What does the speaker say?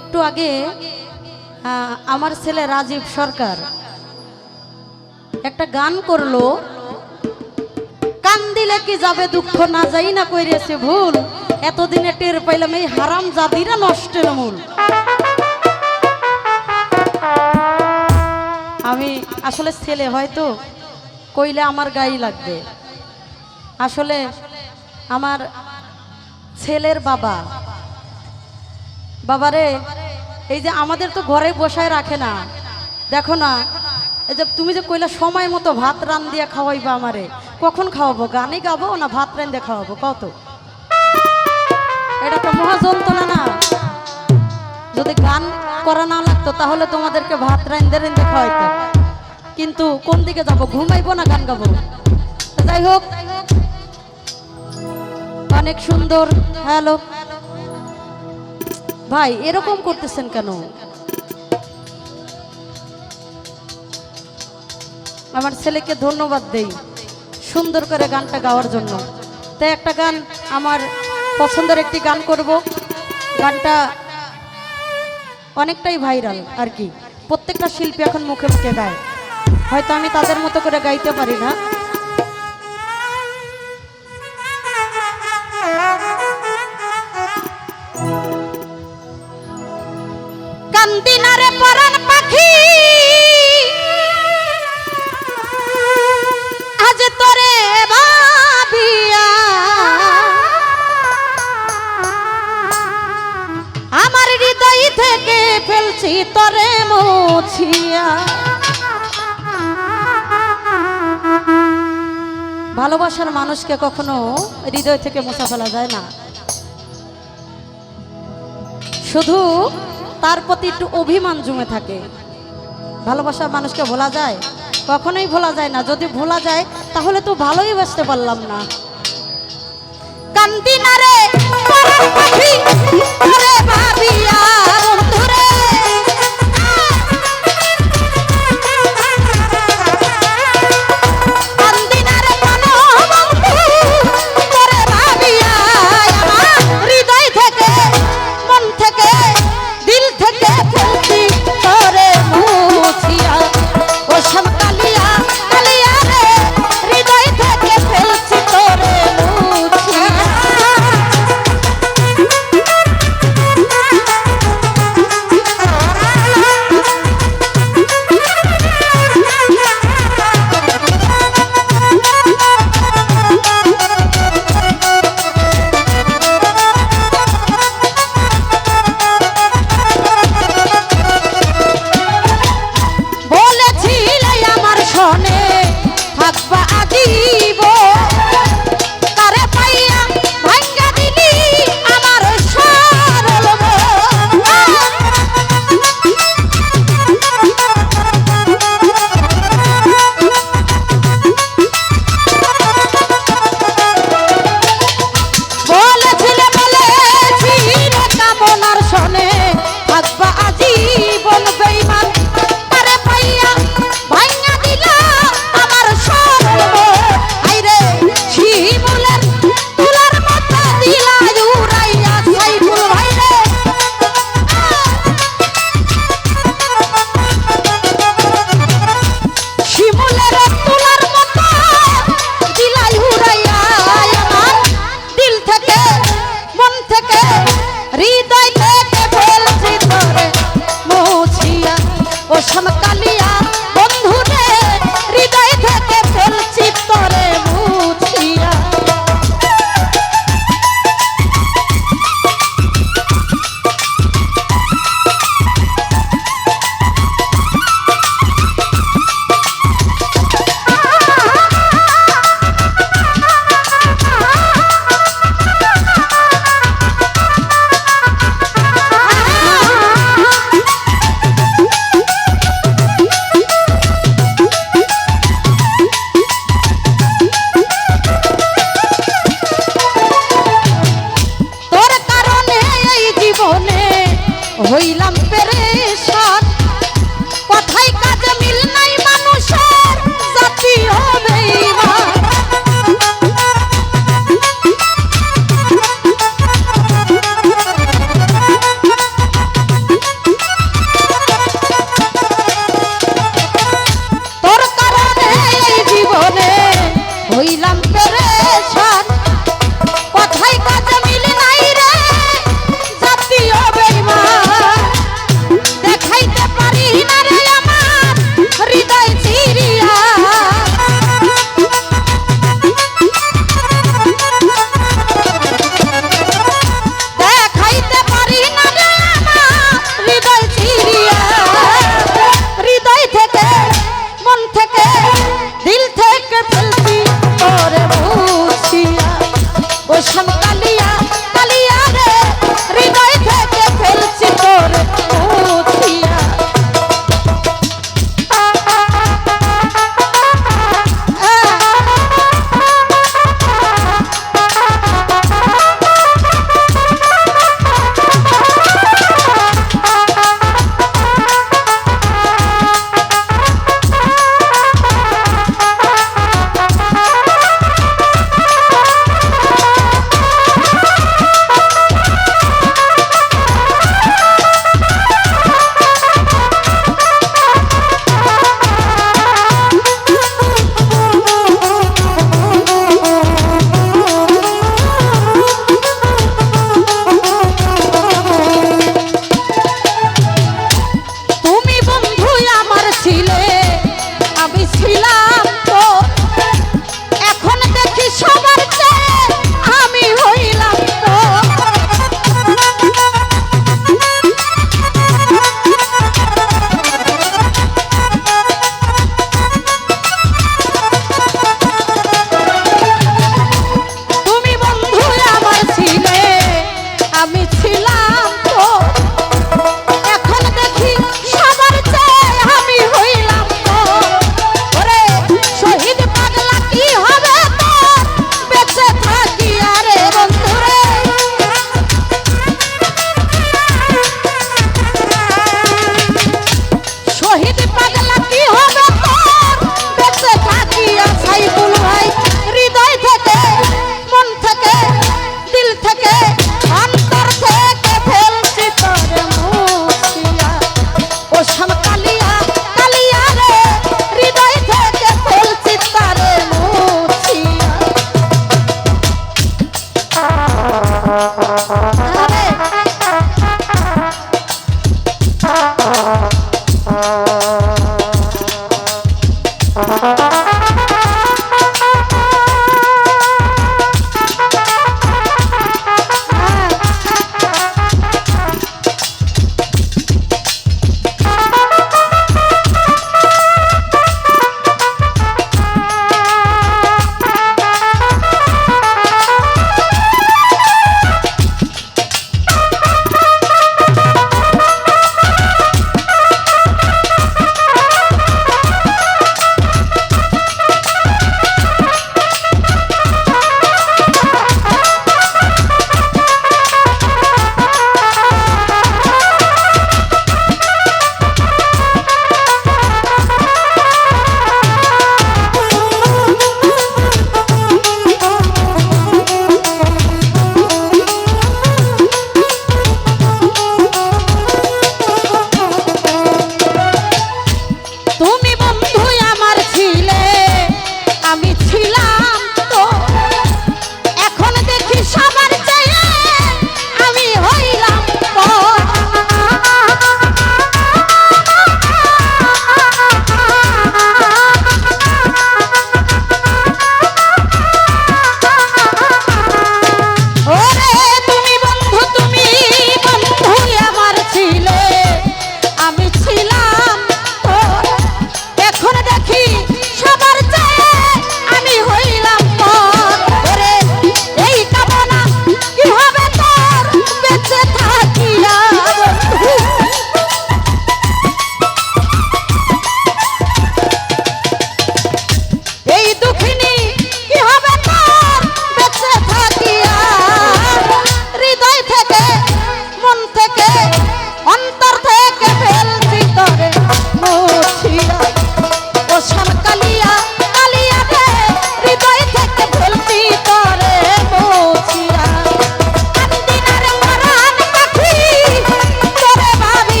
একটু আগে আমার ছেলে রাজীব সরকার একটা গান করলো, কান দিলে কি যাবে দুঃখ না যাই না কইরেছে ভুল, এতদিনে টের পাইলাম এই হারাম জাদিরা নষ্টের মূল। আমি আসলে ছেলে হয়তো কইলে আমার গায়ে লাগবে, আসলে আমার ছেলের বাবারে এই যে আমাদের তো ঘরে বসায় রাখে না, দেখো না এই যে তুমি যে কইলা সময় মতো ভাত রান দিয়া খাওয়াইবা আমারে, কখন খাওয়াবো? গানে গাবো না ভাত রান দিয়ে খাওয়াবো? কত এটা তো মহা যন্ত্রণা না। যদি গান করা না লাগতো তাহলে তোমাদেরকে ভাত রান দিয়ে খাওয়াইতাম, কিন্তু কোন দিকে যাবো? ঘুমাইবো না গান গাবো? যাই হোক, অনেক সুন্দর। হ্যালো ভাই, এরকম করতেছেন কেন? আমার ছেলেকে ধন্যবাদ দেই সুন্দর করে গানটা গাওয়ার জন্য। তাই একটা গান, আমার পছন্দের একটি গান করব। গানটা অনেকটাই ভাইরাল আর কি, প্রত্যেকটা শিল্পী এখন মুখে মুখে গায়, হয়তো আমি তাদের মতো করে গাইতে পারি না। কান্দিনারে পরাণ পাখি আজ তোরে ভাবিয়া, আমার হৃদয় থেকে ফেলছি তোরে মুছিয়া। ভালোবাসার মানুষকে কখনো হৃদয় থেকে মুছা ফেলা যায় না, শুধু তার প্রতি একটু অভিমান জমে থাকে। ভালোবাসার মানুষকে ভোলা যায়? কখনোই ভোলা যায় না। যদি ভোলা যায় তাহলে তো ভালোই বাসতে পারলাম না। কান্দিনারে পরাণ পাখি তোরে ভাবিয়া বন্ধুরে, কান্দিনারে প্রাণ বন্ধু তোরে ভাবিয়া, আমার হৃদয় থেকে মন থেকে দিল থেকে ফেলছি তোরে মুছিয়া। ও শ্যাম কালিয়া কালিয়া রে, হৃদয় থেকে ফেলছি তোরে মুছিয়া। বলেছিলে আমার সনে থাকবা আজীবন, তারে পাইয়া ভাঙ্গা দিলি আমার সরল মন। বলেছিলে বলেছিলে কামনার সনে থাকবা আজীবন, বেঈমান তারে পাইয়া ভাঙ্গা দিলা আমার সরল মন। আইরে শিমুলের তুলার মতো দিলা উড়াইয়া সাইফুল ভাইরে, শিমুলের তুলার মতো দিলা উড়াইয়া, আমার দিল থেকে মন থেকে হৃদয় থেকে ফেলছি তোরে মুছিয়া। ও শ্যাম কালিয়া বন্ধুরে, হৃদয় থেকে ফেলছি তোরে মুছিয়া। আমি ছিলাম তো এখন দেখি সবার চেয়ে আমি হইলাম তো ওরে শহীদ পাগলা কি হবে তোর বেঁচে থাকি আরে বন্ধুরে শহীদ পাগলা কি হবে তোর বেঁচে থাকি আর সাইফুল ভাই হৃদয় থেকে মন থেকে দিল থেকে অন্তর থেকে ফেলছি তোরে মুছিয়া ও শাম কালিয়া কালিয়া রে হৃদয় থেকে ফেলছি তারে মুছিয়া